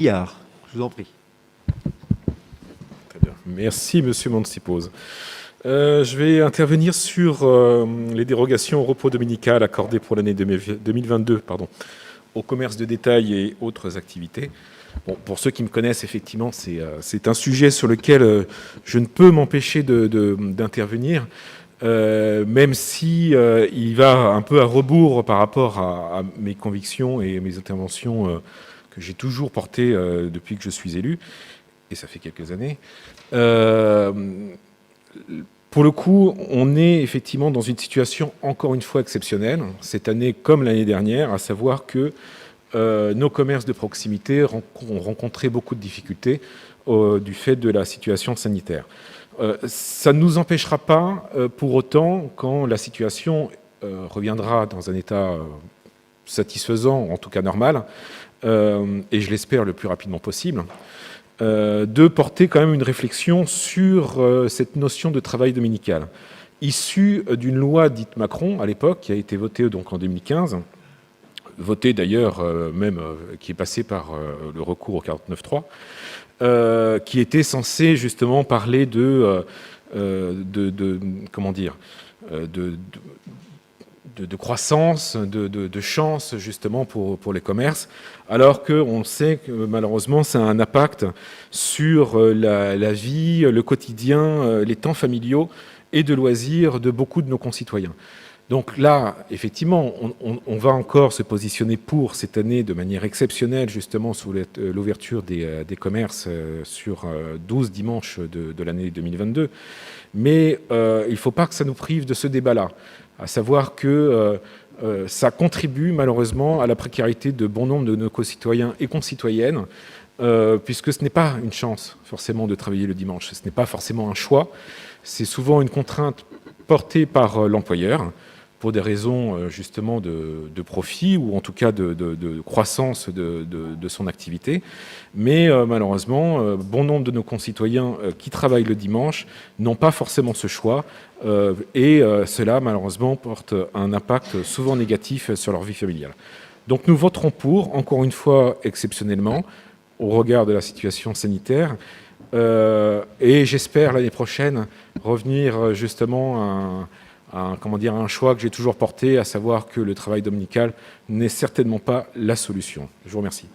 Billard, je vous en prie. Très bien. Merci, Monsieur Mansipose. Je vais intervenir sur les dérogations au repos dominical accordées pour l'année 2022 au commerce de détail et autres activités. Bon, pour ceux qui me connaissent, effectivement, c'est un sujet sur lequel je ne peux m'empêcher d'intervenir, même si il va un peu à rebours par rapport à mes convictions et mes interventions que j'ai toujours portées depuis que je suis élu, et ça fait quelques années. Pour le coup, on est effectivement dans une situation encore une fois exceptionnelle, cette année comme l'année dernière, à savoir que nos commerces de proximité ont rencontré beaucoup de difficultés du fait de la situation sanitaire. Ça ne nous empêchera pas, pour autant, quand la situation reviendra dans un état satisfaisant, en tout cas normal, et je l'espère le plus rapidement possible, de porter quand même une réflexion sur cette notion de travail dominical, issue d'une loi dite Macron, à l'époque, qui a été votée donc en 2015, votée d'ailleurs qui est passée par le recours au 49.3, qui était censé justement parler de croissance, de chance justement pour les commerces, alors qu'on sait que malheureusement ça a un impact sur la vie, le quotidien, les temps familiaux et de loisirs de beaucoup de nos concitoyens. Donc là, effectivement, on va encore se positionner pour cette année de manière exceptionnelle, justement, sous l'ouverture des commerces sur 12 dimanches de l'année 2022. Mais il ne faut pas que ça nous prive de ce débat-là, à savoir que ça contribue malheureusement à la précarité de bon nombre de nos concitoyens et concitoyennes, puisque ce n'est pas une chance forcément de travailler le dimanche, ce n'est pas forcément un choix, c'est souvent une contrainte portée par l'employeur, pour des raisons justement de profit ou en tout cas de croissance de son activité. Mais malheureusement, bon nombre de nos concitoyens qui travaillent le dimanche n'ont pas forcément ce choix et cela malheureusement porte un impact souvent négatif sur leur vie familiale. Donc nous voterons pour, encore une fois exceptionnellement, au regard de la situation sanitaire, et j'espère l'année prochaine revenir justement à un choix que j'ai toujours porté, à savoir que le travail dominical n'est certainement pas la solution. Je vous remercie.